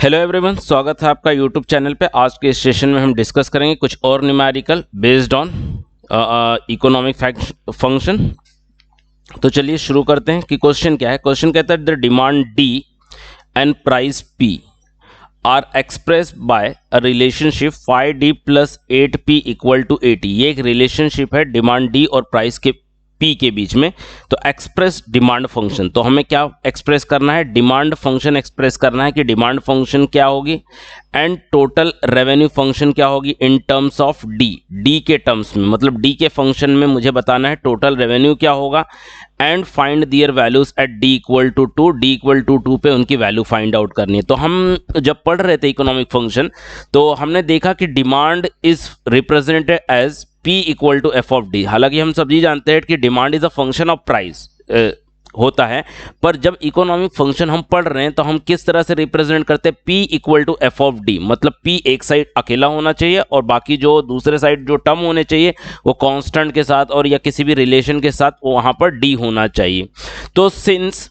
Hello everyone, स्वागत है आपका यूट्यूब चैनल पे। आज के इस सेशन में हम डिस्कस करेंगे कुछ और numerical based on economic function. तो चलिए शुरू करते हैं कि क्वेश्चन क्या है। क्वेश्चन कहता है the demand D and price P are express by a relationship 5d plus 8p equal to 80। ये एक रिलेशनशिप है डिमांड डी और प्राइस के पी के बीच में। तो एक्सप्रेस डिमांड फंक्शन, तो हमें क्या एक्सप्रेस करना है? डिमांड फंक्शन एक्सप्रेस करना है कि डिमांड फंक्शन क्या होगी एंड टोटल रेवेन्यू फंक्शन क्या होगी इन टर्म्स ऑफ डी के टर्म्स में, मतलब डी के फंक्शन में मुझे बताना है टोटल रेवेन्यू क्या होगा and find their values at D equal to 2 पे उनकी वैल्यू फाइंड आउट करनी है। तो हम जब पढ़ रहे थे इकोनॉमिक फंक्शन तो हमने देखा कि demand is represented as P equal to F of D. हालांकि हम सभी जानते हैं कि demand is a function of price होता है, पर जब इकोनॉमिक फंक्शन हम पढ़ रहे हैं तो हम किस तरह से रिप्रेजेंट करते हैं? P equal to F of D, मतलब P एक साइड अकेला होना चाहिए और बाकी जो दूसरे साइड जो टर्म होने चाहिए वो कांस्टेंट के साथ और या किसी भी रिलेशन के साथ वहां पर D होना चाहिए। तो since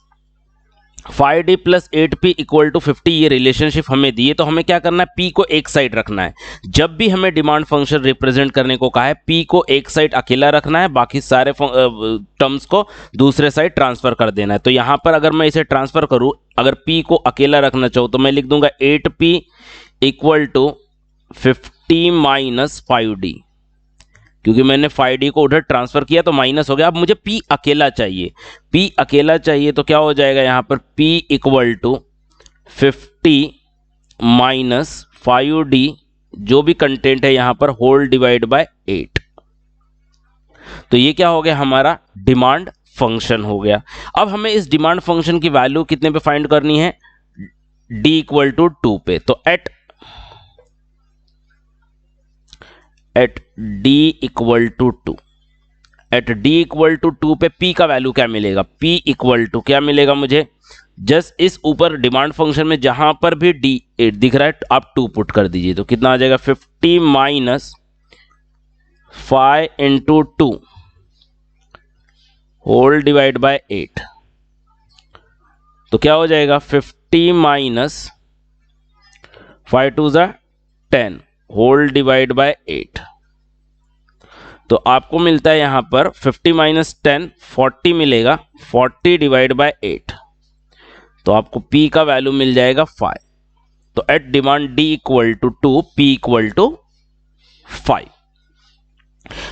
5d plus 8p equal to 50 ये रिलेशनशिप हमें दी है, तो हमें क्या करना है? p को एक साइड रखना है। जब भी हमें डिमांड फंक्शन रिप्रेजेंट करने को कहा है, p को एक साइड अकेला रखना है, बाकी सारे टर्म्स को दूसरे साइड ट्रांसफर कर देना है। तो यहां पर अगर मैं इसे ट्रांसफर करूं, अगर p को अकेला रखना चाहूं तो मैं लिख दूंगा 8p equal to 50 minus 5d, क्योंकि मैंने 5d को उधर ट्रांसफर किया तो माइनस हो गया। अब मुझे p अकेला चाहिए, p अकेला चाहिए तो क्या हो जाएगा यहां पर? p equal to 50 minus 5d जो भी कंटेंट है यहां पर होल डिवाइड बाय 8। तो ये क्या हो गया? हमारा डिमांड फंक्शन हो गया। अब हमें इस डिमांड फंक्शन की वैल्यू कितने पे फाइंड करनी है? d इक्वल टू 2 पे। तो at d equal to 2, at d equal to 2 पे p का वैल्यू क्या मिलेगा? p इक्वल टू क्या मिलेगा मुझे? जस्ट इस ऊपर डिमांड फंक्शन में जहां पर भी d दिख रहा है आप 2 पुट कर दीजिए, तो कितना आ जाएगा? 50 minus 5 into 2 whole divide by 8। तो क्या हो जाएगा? 50 माइनस 5 टू ज़ा 10 होल डिवाइड बाय 8। तो आपको मिलता है यहां पर 50 माइनस 10 40 मिलेगा, 40 डिवाइड बाय 8। तो आपको p का वैल्यू मिल जाएगा 5। तो at demand d equal to 2 p equal to 5।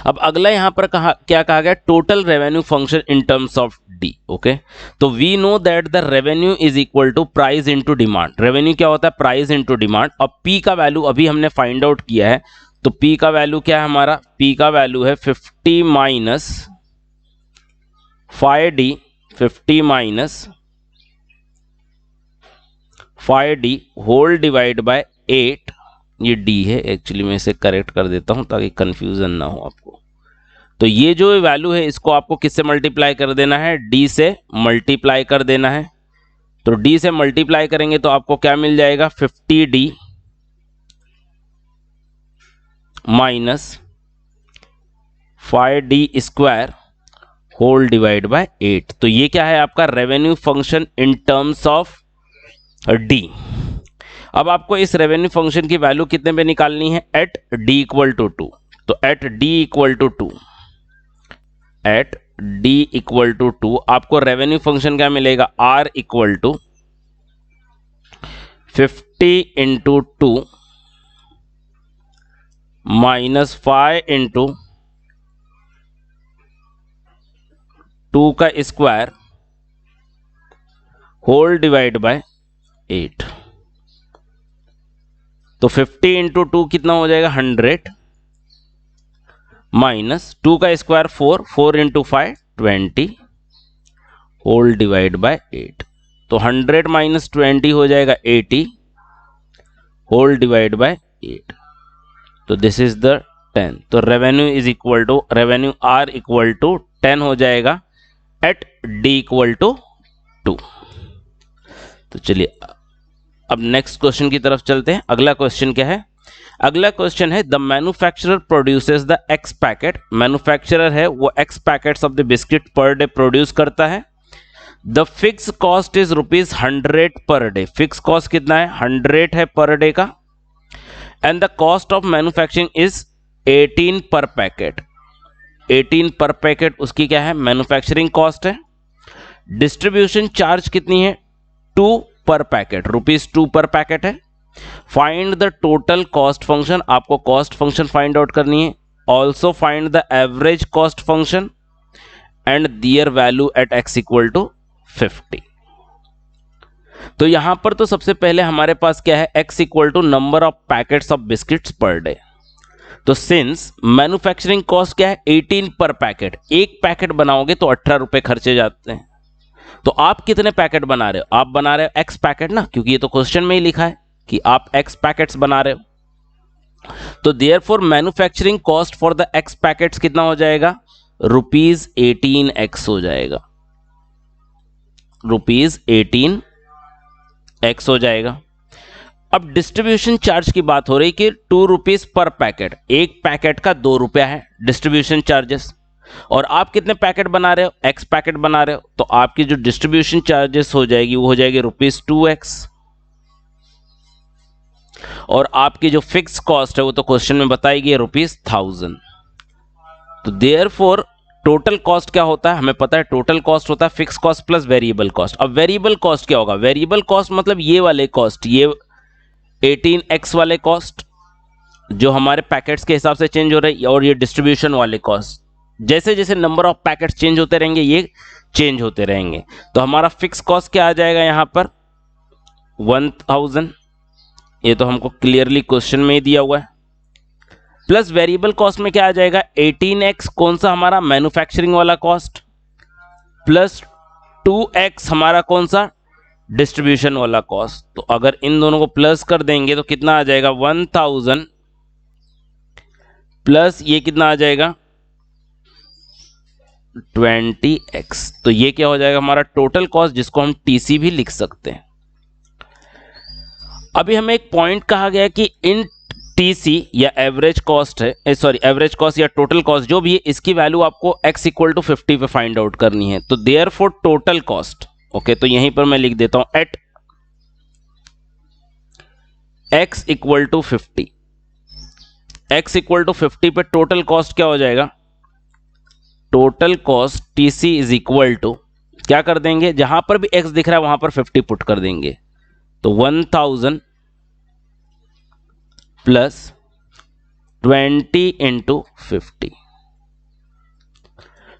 अब अगला यहां पर क्या कहा गया? Total revenue function in terms of d। Okay, तो we know that the revenue is equal to price into demand. Revenue क्या होता है? Price into demand. अब p का वैल्यू अभी हमने फाइंड आउट किया है, तो p का वैल्यू क्या है हमारा? p का वैल्यू है 50 minus 5d, 50 minus 5d whole divide by 8। ये d है, एक्चुअली मैं इसे करेक्ट कर देता हूं ताकि कंफ्यूजन ना हो आपको। तो ये जो वैल्यू है इसको आपको किससे मल्टीप्लाई कर देना है? d से मल्टीप्लाई कर देना है। तो d से मल्टीप्लाई करेंगे तो आपको क्या मिल जाएगा? 50d minus 5d square whole divide by 8। तो ये क्या है? आपका revenue function in terms of d। अब आपको इस रेवेन्यू फंक्शन की वैल्यू कितने पे निकालनी है? At d equal to 2। तो at d equal to 2, at d equal to 2 आपको रेवेन्यू फंक्शन क्या मिलेगा? r equal to 50 into 2 minus 5 into 2 का स्क्वायर होल डिवाइड बाय 8। तो 50 इंटू 2 कितना हो जाएगा? 100 माइनस 2 का square 4, 4 into 5 20 whole divide by 8। तो 100 माइनस 20 हो जाएगा 80 होल डिवाइड बाय 8। तो दिस इज द 10। तो revenue is equal to, revenue r equal to 10 हो जाएगा एट d इक्वल टू 2। तो चलिए अब नेक्स्ट क्वेश्चन की तरफ चलते हैं। अगला क्वेश्चन क्या है? अगला क्वेश्चन है the manufacturer produces the x packet. Manufacturer है वो x packets of the biscuit per day produce करता है। The fix cost is ₹100 per day. Fix cost कितना है? 100 है पर डे का। And the cost of manufacturing is 18 per packet. 18 per packet उसकी क्या है? मैन्युफैक्चरिंग कॉस्ट है। डिस्ट्रीब्यूशन चार्ज कितनी है? 2 पर पैकेट, ₹2 पर पैकेट है। Find the total cost function, आपको कॉस्ट फंक्शन फाइंड आउट करनी है। Also find the average cost function and their value at x equal to 50। तो यहां पर तो सबसे पहले हमारे पास क्या है? x equal to number of packets of biscuits per day. तो सिंस मैन्युफैक्चरिंग कॉस्ट क्या है? 18 पर पैकेट। एक पैकेट बनाओगे तो 18 रुपए खर्चे जाते हैं। तो आप कितने पैकेट बना रहे हो? आप बना रहे हो x पैकेट ना, क्योंकि ये तो क्वेश्चन में ही लिखा है कि आप x पैकेट्स बना रहे हो। तो therefore manufacturing cost for the x packets कितना हो जाएगा? ₹18x हो जाएगा। ₹18x हो जाएगा। अब डिस्ट्रीब्यूशन चार्ज की बात हो रही कि ₹2 पर पैकेट। एक पैकेट का ₹2 है डिस्ट्रीब्यूशन चार्जेस। और आप कितने पैकेट बना रहे हो? x पैकेट बना रहे हो। तो आपकी जो डिस्ट्रीब्यूशन चार्जेस हो जाएगी वो हो जाएगी ₹2x। और आपकी जो फिक्स कॉस्ट है वो तो क्वेश्चन में बताएगी ₹1000। तो देयरफॉर टोटल कॉस्ट क्या होता है? हमें पता है टोटल कॉस्ट होता है fix cost plus variable cost. अब वेरिएबल कॉस्ट क्या होगा? वेरिएबल कॉस्ट मतलब ये वाले कॉस्ट, ये 18x वाले कॉस्ट जो हमारे पैकेट्स के हिसाब से चेंज हो रहे हैं, और ये डिस्ट्रीब्यूशन वाले कॉस्ट जैसे जैसे नंबर ऑफ पैकेट्स चेंज होते रहेंगे ये चेंज होते रहेंगे। तो हमारा फिक्स कॉस्ट क्या आ जाएगा यहां पर? 1000। ये तो हमको क्लियरली क्वेश्चन में ही दिया हुआ है। प्लस वेरिएबल कॉस्ट में क्या आ जाएगा? 18x कौन सा? हमारा मैन्युफैक्चरिंग वाला कॉस्ट, प्लस 2x हमारा कौन सा? डिस्ट्रीब्यूशन वाला कॉस्ट। तो अगर इन दोनों को प्लस कर देंगे तो कितना आ जाएगा? 1000 प्लस ये कितना आ जाएगा? 20x। तो ये क्या हो जाएगा? हमारा टोटल कॉस्ट, जिसको हम टीसी भी लिख सकते हैं। अभी हमें एक पॉइंट कहा गया कि इन टीसी या एवरेज कॉस्ट है, सॉरी एवरेज कॉस्ट या टोटल कॉस्ट जो भी है, इसकी वैल्यू आपको x इक्वल टू 50 पे फाइंड आउट करनी है। तो देयरफॉर टोटल कॉस्ट, ओके, तो यहीं पर मैं लिख देता हूं at x equal to 50। x equal to 50 पे टोटल कॉस्ट क्या हो जाएगा? Total cost TC is equal to, क्या कर देंगे? जहां पर भी x दिख रहा है वहां पर 50 पुट कर देंगे। तो 1000 प्लस 20 इंटू 50।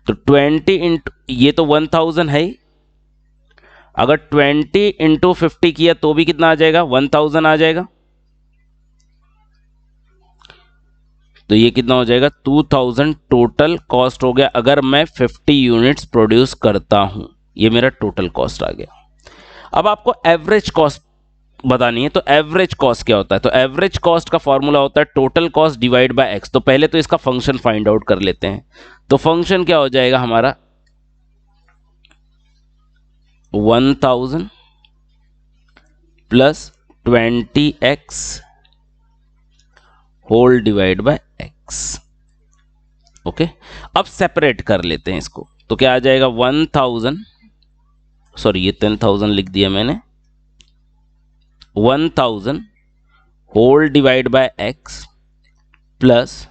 तो 20 इंटू, ये तो 1000 है ही, अगर 20 इंटू 50 किया तो भी कितना आ जाएगा? 1000 आ जाएगा। तो ये कितना हो जाएगा? 2000 टोटल कॉस्ट हो गया अगर मैं 50 यूनिट्स प्रोड्यूस करता हूं। ये मेरा टोटल कॉस्ट आ गया। अब आपको एवरेज कॉस्ट बतानी है। तो एवरेज कॉस्ट क्या होता है? तो एवरेज कॉस्ट का फॉर्मूला होता है total cost divide by x. तो पहले तो इसका फंक्शन फाइंड आउट कर लेते हैं। तो फंक्शन क्या हो जाएगा हमारा? 1000 plus 20x whole divide by x। Okay, अब सेपरेट कर लेते हैं इसको। तो क्या आ जाएगा? 1000, सॉरी ये 10,000 लिख दिया मैंने। 1000 whole divide by x plus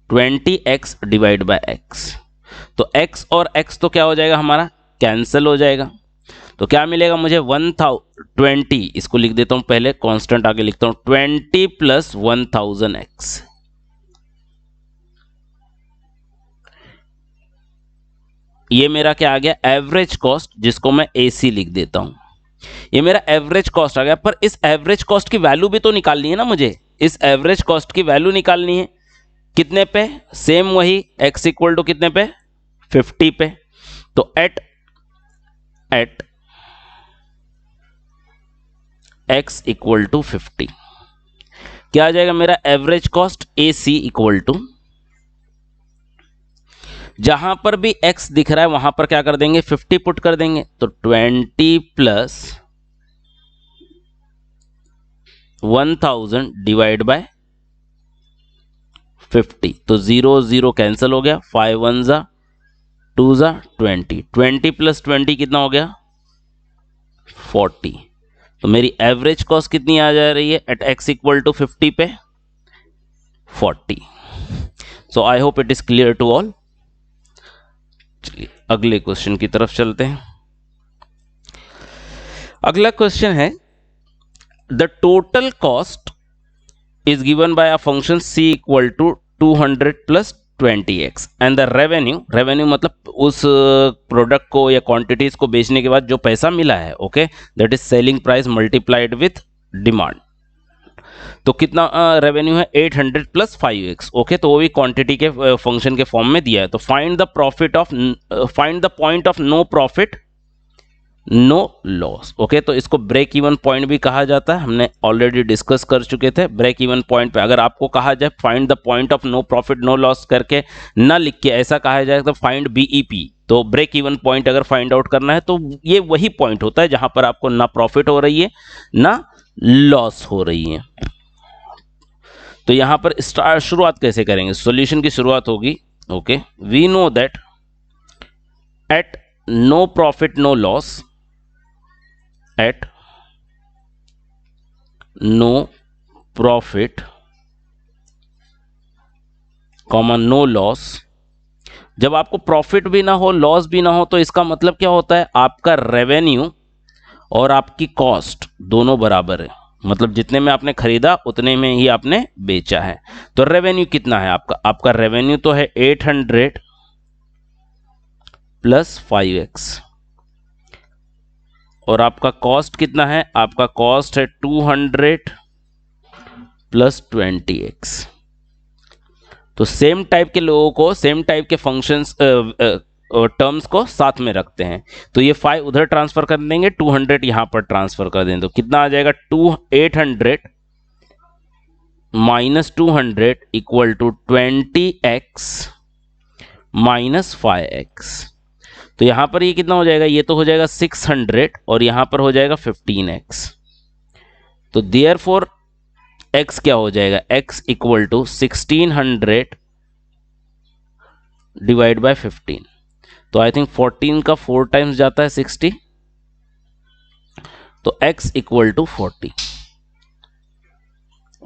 20x divide by x। तो x और x तो क्या हो जाएगा हमारा? कैंसिल हो जाएगा। तो क्या मिलेगा मुझे? 1020, इसको लिख देता हूं पहले, कांस्टेंट आगे लिखता हूं, 20 प्लस 1000x। ये मेरा क्या आ गया? एवरेज कॉस्ट, जिसको मैं AC लिख देता हूं। ये मेरा एवरेज कॉस्ट आ गया। पर इस एवरेज कॉस्ट की वैल्यू भी तो निकालनी है ना मुझे। इस एवरेज कॉस्ट की वैल्यू निकालनी है कितने पे? सेम वही x इक्वल टू कितने पे? 50 पे। तो एट x इक्वल टू 50 क्या आ जाएगा मेरा? Average cost AC equal to, जहां पर भी x दिख रहा है वहां पर क्या कर देंगे? 50 पुट कर देंगे। तो 20 प्लस 1000 डिवाइड बाय 50। तो 0 0 कैंसिल हो गया, 5 1 जा 2 ज़ा 20, 20 प्लस 20 कितना हो गया 40। तो मेरी एवरेज कॉस्ट कितनी आ जा रही है एट x इक्वल टू 50 पे 40। So I hope it is clear to all. चलिए अगले क्वेश्चन की तरफ चलते हैं। अगला क्वेश्चन है the total cost is given by a function c equal to 200 plus 20x and the revenue मतलब उस प्रोडक्ट को या क्वांटिटीज को बेचने के बाद जो पैसा मिला है okay that is selling price multiplied with demand. तो कितना रेवेन्यू है 800 प्लस 5x ओके तो वो भी क्वांटिटी के फंक्शन के फॉर्म में दिया है। तो find the point of no profit no loss okay तो इसको ब्रेक इवन पॉइंट भी कहा जाता है, हमने ऑलरेडी डिस्कस कर चुके थे। ब्रेक इवन पॉइंट पे अगर आपको कहा जाए find the point of no profit no loss करके ना लिख के ऐसा कहा जाए तो फाइंड बीईपी, तो ब्रेक इवन पॉइंट अगर फाइंड आउट करना है तो ये वही पॉइंट होता है जहां पर आपको ना प्रॉफिट हो रही है ना लॉस हो रही है। तो यहां पर शुरुआत कैसे करेंगे, सॉल्यूशन की शुरुआत होगी okay we know that at no profit no loss at no profit comma no loss. जब आपको प्रॉफिट भी ना हो लॉस भी ना हो तो इसका मतलब क्या होता है आपका रेवेन्यू और आपकी कॉस्ट दोनों बराबर है, मतलब जितने में आपने खरीदा उतने में ही आपने बेचा है। तो रेवेन्यू कितना है आपका रेवेन्यू तो है 800 प्लस 5x और आपका कॉस्ट कितना है, आपका कॉस्ट है 200 प्लस 20x। तो सेम टाइप के लोगों को सेम टाइप के फंक्शंस टर्म्स को साथ में रखते हैं। तो ये 5 उधर ट्रांसफर कर देंगे 200 यहां पर ट्रांसफर कर देंगे तो कितना आ जाएगा 800 minus 200 equal to 20x minus 5x। तो यहां पर ये कितना हो जाएगा, ये तो हो जाएगा 600 और यहां पर हो जाएगा 15x। तो देयरफॉर x क्या हो जाएगा, x equal to 1600 divide by 15। तो आई थिंक 14 का 4 टाइम्स जाता है 60, तो x इक्वल टू 40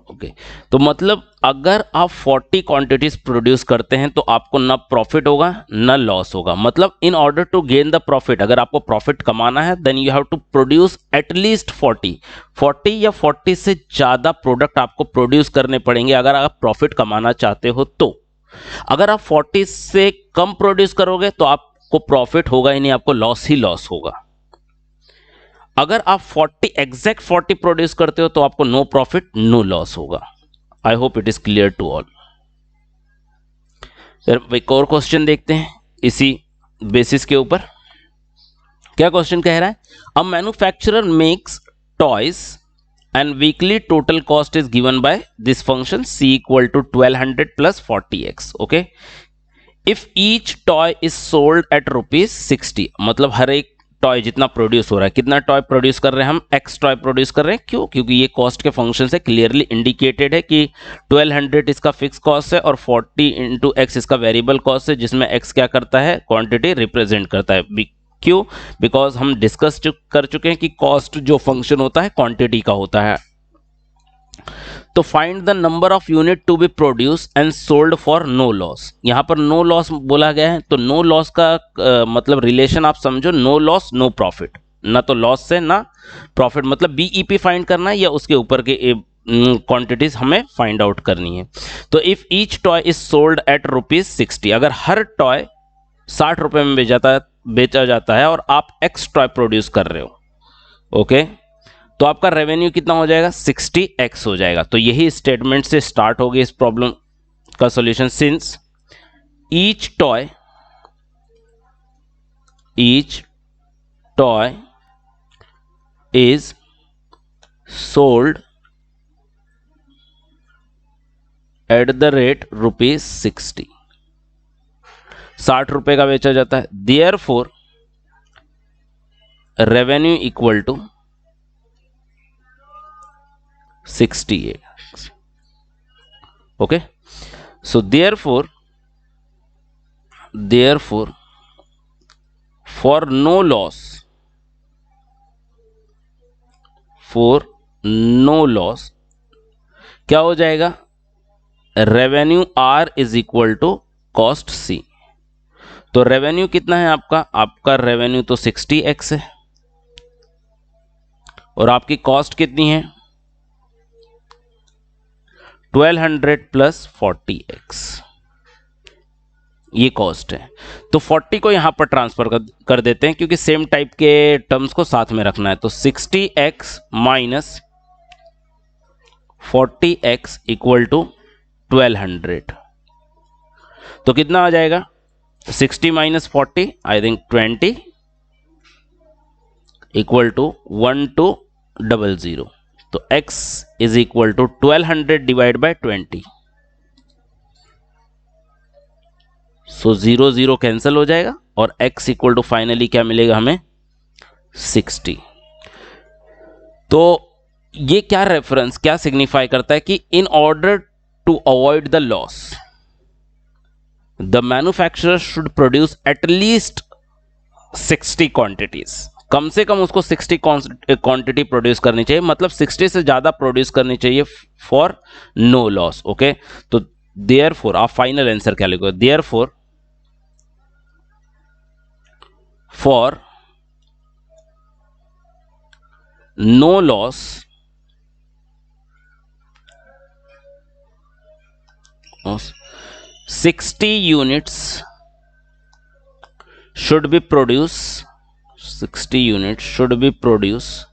ओके तो मतलब अगर आप 40 क्वांटिटीज प्रोड्यूस करते हैं तो आपको ना प्रॉफिट होगा ना लॉस होगा। मतलब in order to gain the profit, अगर आपको प्रॉफिट कमाना है then you have to produce at least 40 या 40 से ज्यादा प्रोडक्ट आपको प्रोड्यूस करने पड़ेंगे अगर आप प्रॉफिट कमाना चाहते हो। तो अगर आप 40 से कम प्रोड्यूस करोगे तो आपको प्रॉफिट होगा ही नहीं, आपको लॉस ही लॉस होगा। अगर आप 40 प्रोड्यूस करते हो तो आपको नो प्रॉफिट नो लॉस होगा। I hope it is clear to all. फिर एक और क्वेश्चन देखते हैं इसी बेसिस के ऊपर। क्या क्वेश्चन कह रहा है, a manufacturer makes toys and weekly total cost is given by this function c equal to 1200 plus 40x okay if each toy is sold at ₹60। मतलब हर एक टॉय जितना प्रोड्यूस हो रहा है, कितना टॉय प्रोड्यूस कर रहे हैं हम, x टॉय प्रोड्यूस कर रहे हैं। क्यों, क्योंकि ये कॉस्ट के फंक्शन से क्लियरली इंडिकेटेड है कि 1200 इसका फिक्स कॉस्ट है और 40 इंटू एक्स इसका वेरिएबल कॉस्ट है, जिसमें x क्या करता है, क्वांटिटी रिप्रेजेंट करता है। क्यों, बिकॉज हम डिस्कस कर चुके हैं कि कॉस्ट जो फंक्शन होता है क्वांटिटी का होता है। तो find the number of unit to be produce and sold for no loss. यहां पर नो लॉस बोला गया है तो नो लॉस का मतलब रिलेशन आप समझो, नो लॉस नो प्रॉफिट, ना तो लॉस से ना प्रॉफिट। मतलब बीईपी फाइंड करना है या उसके ऊपर के क्वांटिटीज हमें फाइंड आउट करनी है। तो if each toy is sold at ₹60, अगर हर टॉय 60 रुपए में बेचा जाता है और आप एक्स टॉय प्रोड्यूस कर रहे हो ओके तो आपका रेवेन्यू कितना हो जाएगा, 60x हो जाएगा। तो यही स्टेटमेंट से स्टार्ट होगी इस प्रॉब्लम का solution. Since each toy is sold at the rate ₹60, 60 रुपए का बेचा जाता है। Therefore revenue equal to 68 okay so therefore for no loss, for no loss क्या हो जाएगा, revenue R is equal to cost C. तो रेवेन्यू कितना है आपका, आपका रेवेन्यू तो 60x है और आपकी कॉस्ट कितनी है 1200 प्लस 40x, ये कॉस्ट है। तो 40 को यहां पर ट्रांसफर कर देते हैं क्योंकि सेम टाइप के टर्म्स को साथ में रखना है। तो 60x minus 40x equal to 1200। तो कितना आ जाएगा 60 minus 40 I think 20 equal to 1200। तो x is equal to 1200 divide by 20। So 0 0 cancel हो जाएगा और x इक्वल टू फाइनली क्या मिलेगा हमें 60। तो ये क्या रेफरेंस क्या सिग्निफाई करता है कि in order to avoid the loss the manufacturer should produce at least 60 quantities, कम से कम उसको 60 क्वांटिटी प्रोड्यूस करनी चाहिए, मतलब 60 से ज्यादा प्रोड्यूस करनी चाहिए फॉर नो लॉस। ओके, तो देयरफॉर आप फाइनल आंसर क्या लिखोगे, therefore for no loss of 60 units should be produced, 60 units should be produced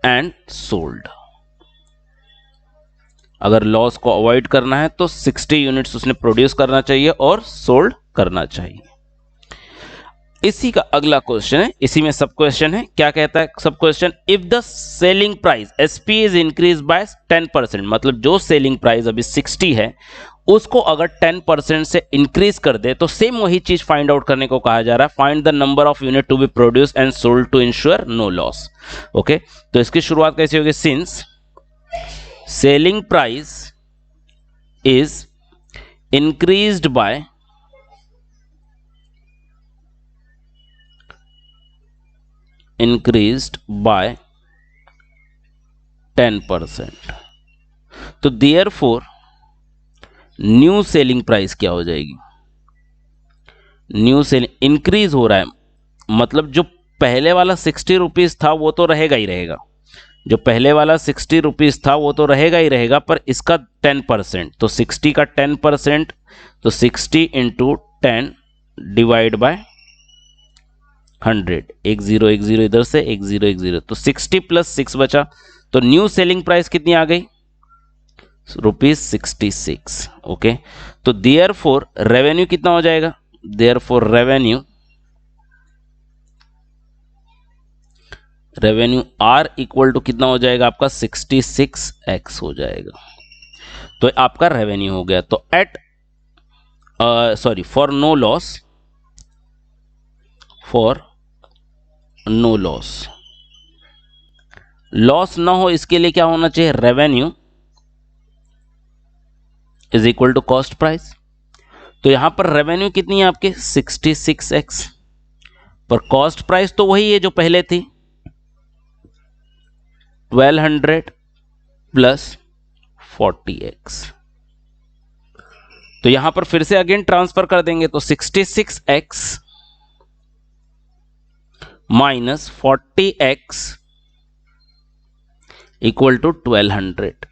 and sold। अगर लॉस को अवॉइड करना है तो 60 यूनिट्स उसने प्रोड्यूस करना चाहिए और सोल्ड करना चाहिए। इसी का अगला क्वेश्चन है, इसी में सब क्वेश्चन है। क्या कहता है सब question, if the selling price SP is increase by 10%, मतलब जो सेलिंग प्राइस अभी 60 है उसको अगर 10% से इंक्रीज कर दे तो सेम वही चीज फाइंड आउट करने को कहा जा रहा है, find the number of unit to be produce and sold to ensure no loss. Okay, तो इसकी शुरुआत कैसे होगी, since selling price is increased by 10%, तो देयरफॉर न्यू सेलिंग प्राइस क्या हो जाएगी, न्यू सेलिंग इंक्रीज हो रहा है, मतलब जो पहले वाला 60 रुपीज था वो तो रहेगा ही रहेगा, जो पहले वाला 60 रुपीज था वो तो रहेगा ही रहेगा, पर इसका 10%, तो 60 का 10%, तो 60 इंटू 10 डिवाइड बाय 100, एक जीरो इधर से, एक जीरो, तो 60 प्लस 6 बचा। तो न्यू सेलिंग प्राइस कितनी आ गई, ₹66। ओके, तो देयरफॉर रेवेन्यू कितना हो जाएगा, therefore revenue R equal to कितना हो जाएगा आपका 66x हो जाएगा। तो आपका रेवेन्यू हो गया। तो at for no loss, loss ना हो इसके लिए क्या होना चाहिए, revenue is equal to cost price. तो यहां पर रेवेन्यू कितनी है आपके 66x, पर कॉस्ट प्राइस तो वही है जो पहले थी 1200 प्लस 40x। तो यहां पर फिर से अगेन ट्रांसफर कर देंगे, तो 66x minus 40x equal to 1200।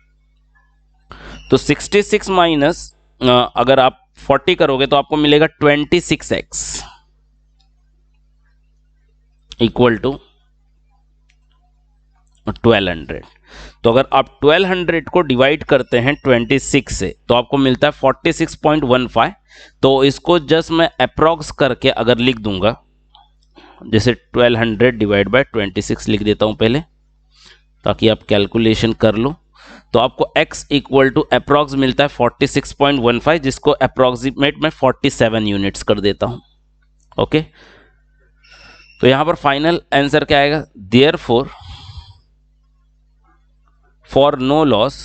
तो 66 माइनस अगर आप 40 करोगे तो आपको मिलेगा 26x इक्वल टू 1200। तो अगर आप 1200 को डिवाइड करते हैं 26 से तो आपको मिलता है 46.15। तो इसको जस्ट मैं अप्रॉक्स करके अगर लिख दूंगा, जैसे 1200 डिवाइड बाय 26 लिख देता हूं पहले ताकि आप कैलकुलेशन कर लो। तो आपको x इक्वल टू अप्रॉक्स मिलता है 46.15, जिसको अप्रॉक्सीमेट में 47 यूनिट्स कर देता हूं। ओके, तो यहां पर फाइनल आंसर क्या आएगा, therefore for no loss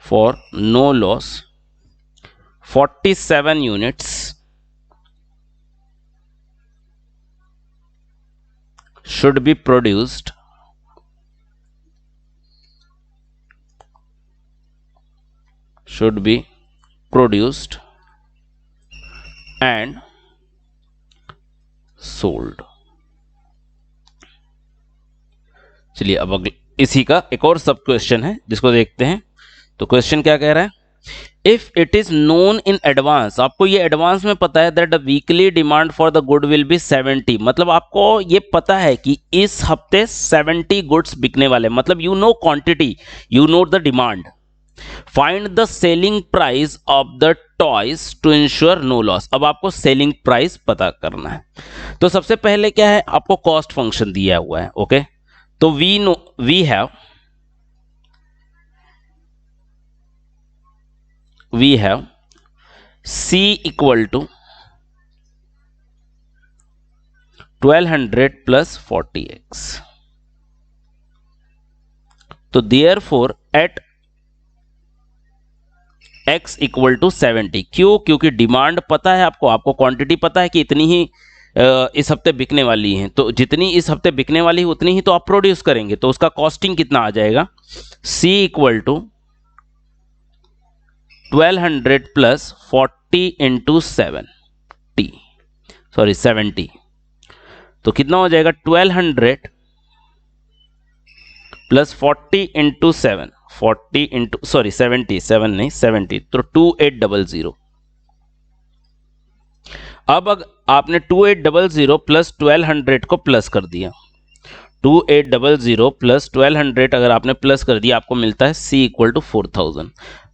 for no loss 47 units should be produced and sold। चलिए अब अगले इसी का एक और सब क्वेश्चन है जिसको देखते हैं। तो क्वेश्चन क्या कह रहा है, if it is known in advance, आपको ये एडवांस में पता है that the weekly demand for the good will be 70, मतलब आपको ये पता है कि इस हफ्ते 70 गुड्स बिकने वाले, मतलब you know quantity, you know the demand. Find the selling price of the toys to ensure no loss. अब आपको सेलिंग प्राइस पता करना है। तो सबसे पहले क्या है, आपको कॉस्ट फंक्शन दिया हुआ है। ओके, तो we have C equal to 1200 plus 40x। तो therefore at x equal to 70। क्यों? क्योंकि डिमांड पता है आपको क्वांटिटी पता है कि इतनी ही इस हफ्ते बिकने वाली है, तो जितनी इस हफ्ते बिकने वाली है उतनी ही तो आप प्रोड्यूस करेंगे। तो उसका कॉस्टिंग कितना आ जाएगा, C equal to 1200 plus 40 into 70। तो कितना हो जाएगा, 1200 प्लस 40 इंटू 7, 40 इंटू 77 नहीं 70, तो 2800। अब आपने 2800 प्लस 1200 को प्लस कर दिया, 2800 प्लस 1200 अगर आपने प्लस कर दिया आपको मिलता है C इक्वल टू 4000।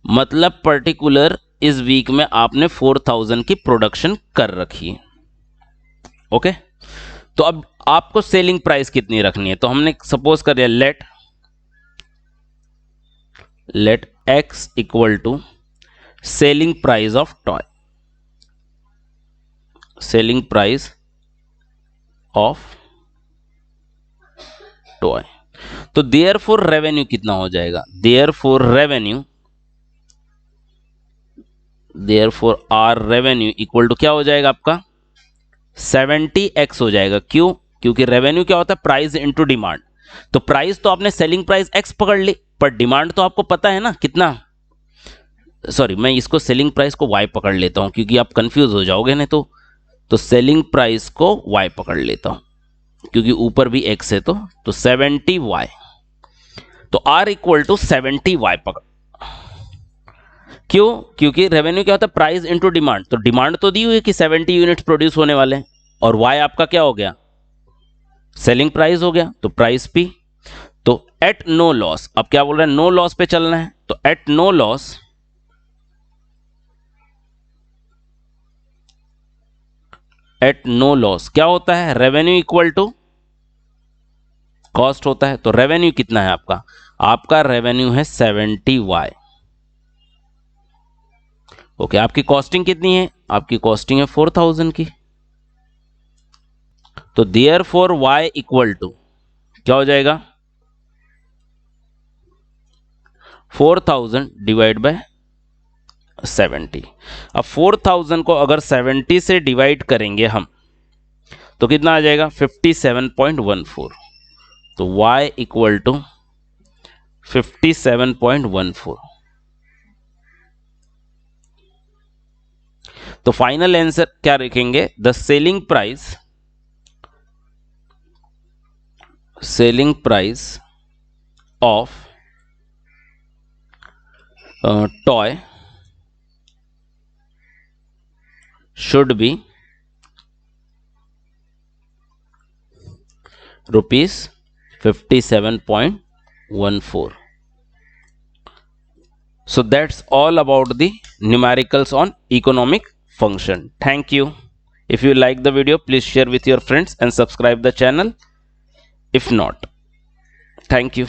मतलब पर्टिकुलर इस वीक में आपने 4000 की प्रोडक्शन कर रखी है। ओके, तो अब आपको सेलिंग प्राइस कितनी रखनी है, तो हमने सपोज कर लिया let x equal to selling price of toy, selling price of toy. तो देयरफॉर रेवेन्यू कितना हो जाएगा, therefore R revenue equal to क्या हो जाएगा आपका 70x हो जाएगा। क्यों? क्योंकि रेवेन्यू क्या होता है, प्राइस इनटू डिमांड। तो प्राइस तो आपने सेलिंग प्राइस x पकड़ ली, पर डिमांड तो आपको पता है ना कितना, सॉरी मैं इसको सेलिंग प्राइस को y पकड़ लेता हूं क्योंकि आप कंफ्यूज हो जाओगे नहीं तो सेलिंग प्राइस को y पकड़ लेता हूं क्योंकि ऊपर भी x है, तो 70y। तो r इक्वल टू 70y पकड़। क्यों? क्योंकि रेवेन्यू क्या होता है, प्राइस इनटू डिमांड। तो डिमांड तो दी हुई है कि 70 यूनिट्स प्रोड्यूस होने वाले हैं, और y आपका क्या हो गया, सेलिंग प्राइस हो गया, तो प्राइस p। तो एट नो लॉस, अब क्या बोल रहे हैं, नो लॉस पे चलना है। तो एट नो लॉस क्या होता है, रेवेन्यू इक्वल टू कॉस्ट होता है। तो रेवेन्यू कितना है आपका रेवेन्यू है 70y। ओके, आपकी कॉस्टिंग कितनी है, आपकी कॉस्टिंग है 4000 की। तो देयरफॉर y इक्वल टू क्या हो जाएगा, 4000 डिवाइड बाय 70। अब 4000 को अगर 70 से डिवाइड करेंगे हम तो कितना आ जाएगा 57.14। तो y इक्वल टू 57.14। तो फाइनल आंसर क्या रखेंगे, the selling price of toy should be rupees 57.14. So that's all about the numericals on economic function. Thank you. If you like the video, please share with your friends and subscribe the channel if not. Thank you.